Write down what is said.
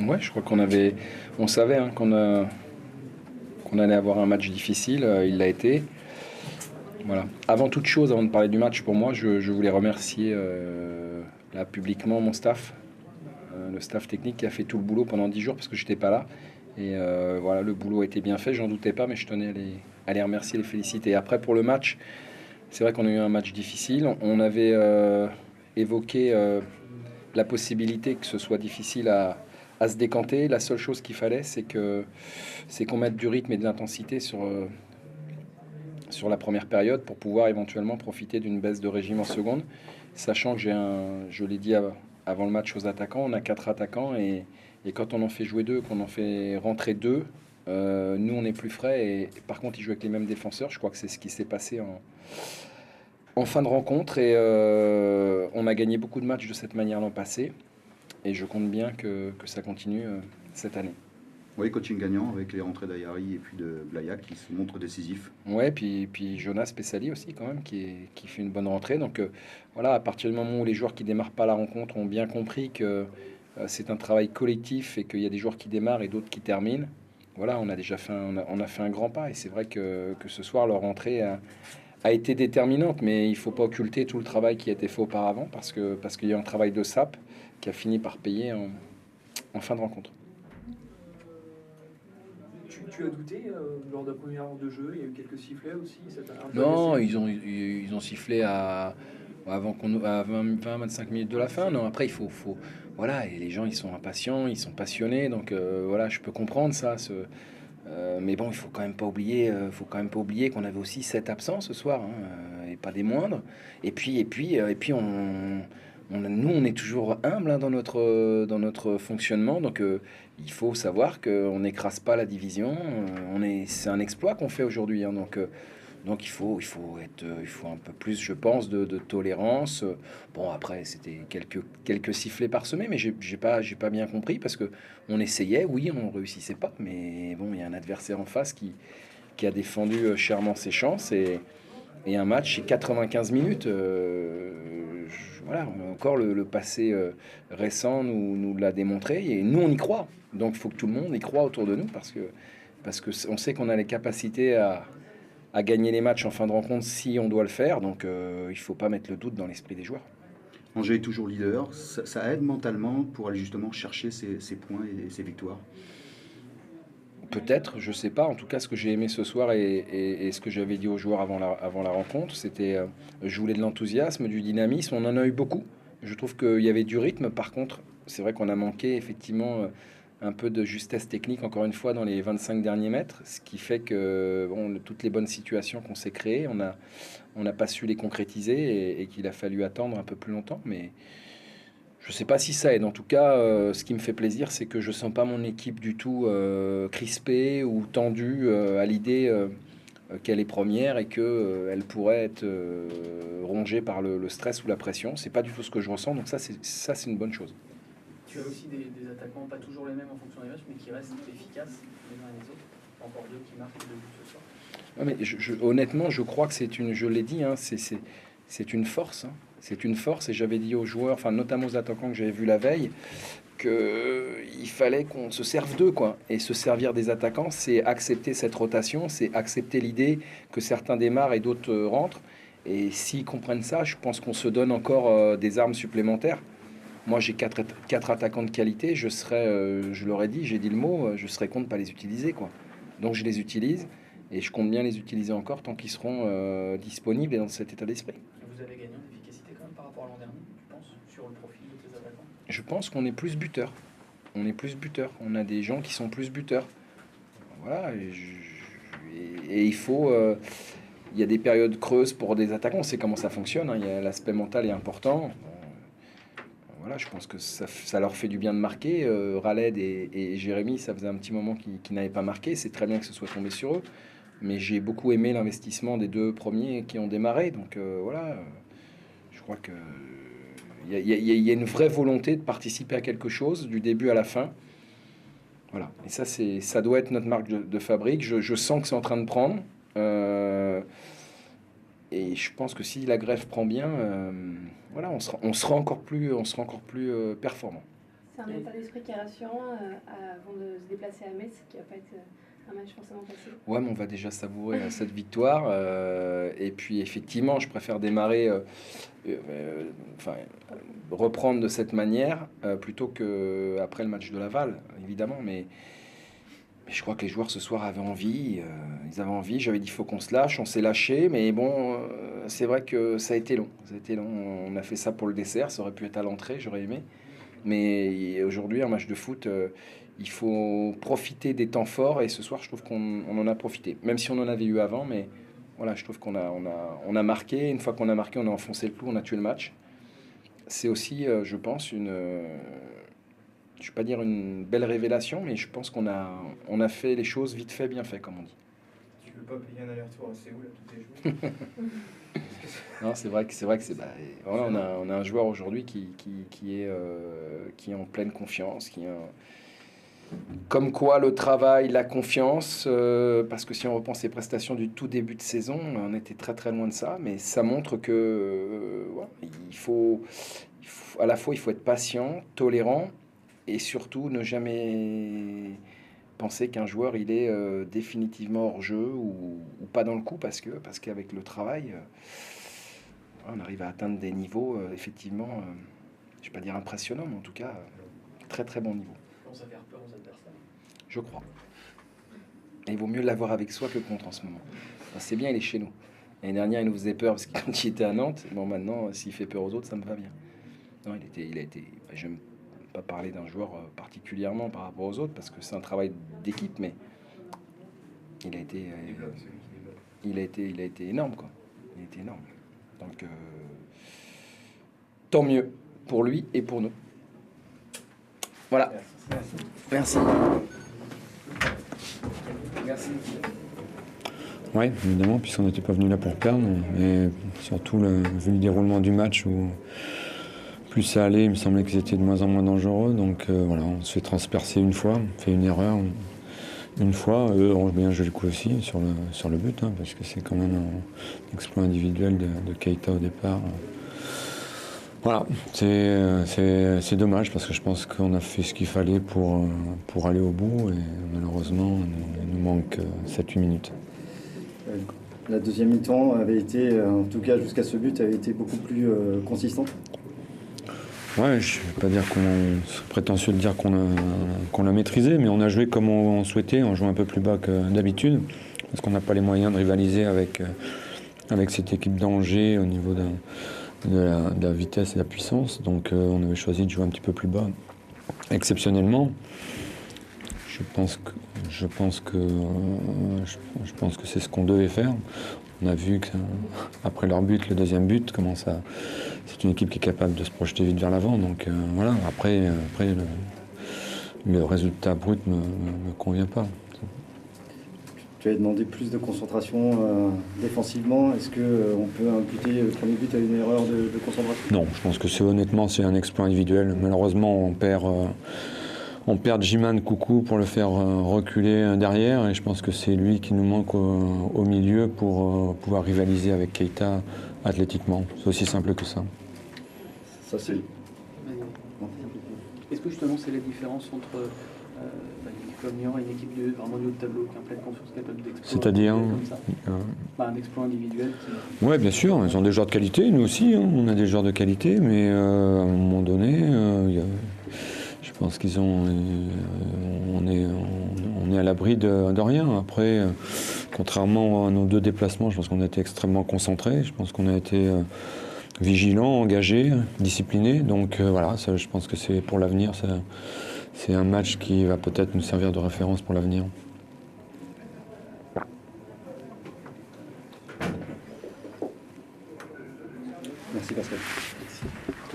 Ouais, je crois on savait hein, qu'on allait avoir un match difficile. Il l'a été. Voilà. Avant toute chose, avant de parler du match, pour moi, je voulais remercier là publiquement mon staff, le staff technique qui a fait tout le boulot pendant 10 jours parce que j'étais pas là. Et voilà, le boulot a été bien fait, j'en doutais pas, mais je tenais à les remercier, les féliciter. Après, pour le match, c'est vrai qu'on a eu un match difficile. On avait évoqué la possibilité que ce soit difficile à se décanter. La seule chose qu'il fallait, c'est qu'on mette du rythme et de l'intensité sur la première période pour pouvoir éventuellement profiter d'une baisse de régime en seconde, sachant que je l'ai dit avant le match aux attaquants, on a quatre attaquants et quand on en fait jouer deux, qu'on en fait rentrer deux, nous on est plus frais et par contre ils jouent avec les mêmes défenseurs. Je crois que c'est ce qui s'est passé en fin de rencontre et on a gagné beaucoup de matchs de cette manière l'an passé et je compte bien que ça continue cette année. Oui, coaching gagnant avec les rentrées d'Ayari et puis de Blaya qui se montrent décisifs. Ouais, puis Jonas Pessali aussi quand même qui fait une bonne rentrée. Donc voilà, à partir du moment où les joueurs qui démarrent pas la rencontre ont bien compris que c'est un travail collectif et qu'il y a des joueurs qui démarrent et d'autres qui terminent. Voilà, on a déjà fait on a fait un grand pas et c'est vrai que ce soir leur rentrée a été déterminante, mais il faut pas occulter tout le travail qui a été fait auparavant parce qu'il y a un travail de sape qui a fini par payer en fin de rencontre. Tu as douté lors de la première heure de jeu, il y a eu quelques sifflets aussi, ça t'a un peu Non, agacé? ils ont sifflé avant à 20-25 minutes de la fin. Non, après, voilà, et les gens, ils sont impatients, ils sont passionnés, donc voilà, je peux comprendre ça. Mais bon, il faut quand même pas oublier qu'on avait aussi 7 absents ce soir, hein, et pas des moindres. Et puis nous, on est toujours humble hein, dans notre fonctionnement, donc il faut savoir qu'on n'écrase pas la division. C'est un exploit qu'on fait aujourd'hui, hein, donc il faut un peu plus, je pense, de tolérance. Bon, après, c'était quelques sifflets parsemés, mais j'ai pas bien compris parce que on essayait, oui, on réussissait pas, mais bon, il y a un adversaire en face qui a défendu chèrement ses chances et un match, c'est 95 minutes. Voilà, encore le passé récent nous l'a démontré et nous, on y croit. Donc, il faut que tout le monde y croit autour de nous parce que on sait qu'on a les capacités à gagner les matchs en fin de rencontre si on doit le faire. Donc il faut pas mettre le doute dans l'esprit des joueurs. Angers est toujours leader, ça aide mentalement pour aller justement chercher ces points et ces victoires. Peut-être, je sais pas. En tout cas, ce que j'ai aimé ce soir et ce que j'avais dit aux joueurs avant la rencontre, c'était je voulais de l'enthousiasme, du dynamisme. On en a eu beaucoup. Je trouve qu'il y avait du rythme. Par contre, c'est vrai qu'on a manqué effectivement un peu de justesse technique, encore une fois, dans les 25 derniers mètres. Ce qui fait que bon, toutes les bonnes situations qu'on s'est créées, on n'a pas su les concrétiser et qu'il a fallu attendre un peu plus longtemps. Mais je sais pas si ça aide. En tout cas, ce qui me fait plaisir, c'est que je sens pas mon équipe du tout crispée ou tendue à l'idée qu'elle est première et que elle pourrait être rongée par le stress ou la pression. C'est pas du tout ce que je ressens. Donc ça c'est une bonne chose. Tu as aussi des attaquants, pas toujours les mêmes en fonction des matchs, mais qui restent efficaces les uns et les autres. Encore deux qui marquent deux buts ce soir. Non, mais honnêtement, je crois que je l'ai dit, hein, c'est une force. Hein. C'est une force et j'avais dit aux joueurs, enfin notamment aux attaquants que j'avais vus la veille, qu'il fallait qu'on se serve d'eux, quoi. Et se servir des attaquants, c'est accepter cette rotation, c'est accepter l'idée que certains démarrent et d'autres rentrent. Et s'ils comprennent ça, je pense qu'on se donne encore des armes supplémentaires. Moi, j'ai quatre attaquants de qualité, je leur ai dit, j'ai dit le mot, je serais con de ne pas les utiliser, quoi. Donc je les utilise et je compte bien les utiliser encore tant qu'ils seront disponibles et dans cet état d'esprit. Vous avez gagné en efficacité quand même par rapport à l'an dernier, tu penses, sur le profil de tes attaquants? Je pense qu'on est plus buteur. On est plus buteur. On a des gens qui sont plus buteurs. Voilà. Et il faut. Il y a des périodes creuses pour des attaquants. On sait comment ça fonctionne. Hein. L'aspect mental est important. Voilà, je pense que ça leur fait du bien de marquer. Raled et Jérémy, ça faisait un petit moment qu'ils n'avaient pas marqué. C'est très bien que ce soit tombé sur eux. Mais j'ai beaucoup aimé l'investissement des deux premiers qui ont démarré. Donc voilà, je crois que il y a une vraie volonté de participer à quelque chose du début à la fin. Voilà. Et ça doit être notre marque de fabrique. Je sens que c'est en train de prendre. Et je pense que si la greffe prend bien, voilà, on sera encore plus performant. C'est un état d'esprit qui est rassurant avant de se déplacer à Metz, qui va pas être un match forcément facile. Ouais, mais on va déjà savourer cette victoire. Et puis, effectivement, je préfère démarrer, enfin, reprendre de cette manière plutôt qu'après le match de Laval, évidemment. Mais je crois que les joueurs ce soir avaient envie. Ils avaient envie. J'avais dit, il faut qu'on se lâche. On s'est lâché. Mais bon, c'est vrai que ça a été long. Ça a été long. On a fait ça pour le dessert. Ça aurait pu être à l'entrée. J'aurais aimé. Mais aujourd'hui, un match de foot, il faut profiter des temps forts. Et ce soir, je trouve qu'on en a profité. Même si on en avait eu avant, mais voilà, je trouve qu'on a marqué. Une fois qu'on a marqué, on a enfoncé le clou, on a tué le match. C'est aussi, je pense, je ne vais pas dire une belle révélation, mais je pense qu'on a fait les choses vite fait, bien fait, comme on dit. Tu peux pas payer un aller-retour à Séoul à tous les jours. Non, c'est vrai que voilà, on a un joueur aujourd'hui qui est en pleine confiance, comme quoi le travail, la confiance, parce que si on reprend ses prestations du tout début de saison, on était très très loin de ça, mais ça montre que ouais, à la fois il faut être patient, tolérant, et surtout ne jamais penser qu'un joueur il est définitivement hors jeu ou pas dans le coup, parce qu'avec le travail on arrive à atteindre des niveaux effectivement, je ne vais pas dire impressionnants, mais en tout cas très très bon niveau. On va faire peur aux adversaires. Je crois. Et il vaut mieux l'avoir avec soi que contre en ce moment. Enfin, c'est bien, il est chez nous. L'année dernière, il nous faisait peur parce que quand il était à Nantes, bon maintenant, s'il fait peur aux autres, ça me va bien. Non, il a été. Je n'aime pas parler d'un joueur particulièrement par rapport aux autres parce que c'est un travail d'équipe, mais il a été énorme, quoi. Il a été énorme. Donc, tant mieux pour lui et pour nous. Voilà. Merci. Merci. Oui, évidemment, puisqu'on n'était pas venu là pour perdre, mais surtout vu le déroulement du match où plus ça allait, il me semblait qu'ils étaient de moins en moins dangereux. Donc voilà, on se fait transpercer une fois, on fait une erreur une fois. Eux ont bien joué le coup aussi sur le but, hein, parce que c'est quand même un exploit individuel de Keita au départ. Voilà, c'est dommage parce que je pense qu'on a fait ce qu'il fallait pour aller au bout et malheureusement il nous manque 7-8 minutes. La deuxième mi-temps avait été, en tout cas jusqu'à ce but, avait été beaucoup plus consistante. Ouais, je ne vais pas dire c'est prétentieux de dire qu'on l'a maîtrisé, mais on a joué comme on souhaitait, on joue un peu plus bas que d'habitude, parce qu'on n'a pas les moyens de rivaliser avec cette équipe d'Angers au niveau de la vitesse et de la puissance. Donc on avait choisi de jouer un petit peu plus bas, exceptionnellement. Je pense que c'est ce qu'on devait faire. On a vu qu'après leur but, le deuxième but, c'est une équipe qui est capable de se projeter vite vers l'avant. Donc voilà, après le résultat brut me convient pas. Tu avais demandé plus de concentration défensivement. Est-ce qu'on peut imputer le premier but à une erreur de concentration? Non, je pense que c'est un exploit individuel. Malheureusement, on perd Jiman Coucou pour le faire reculer derrière, et je pense que c'est lui qui nous manque au milieu pour pouvoir rivaliser avec Keita athlétiquement. C'est aussi simple que ça. Ça c'est. Est-ce que justement c'est la différence entre une équipe comme Lyon et une équipe vraiment du haut de tableau qui est en pleine confiance, capable d'exploit? C'est-à-dire comme ça un exploit individuel Oui, bien sûr, ils ont des joueurs de qualité, nous aussi, hein, on a des joueurs de qualité, mais à un moment donné, je pense on est à l'abri de rien. Après, contrairement à nos deux déplacements, je pense qu'on a été extrêmement concentrés. Je pense qu'on a été vigilants, engagés, disciplinés. Donc voilà, ça, je pense que c'est pour l'avenir. C'est un match qui va peut-être nous servir de référence pour l'avenir. Merci Pascal.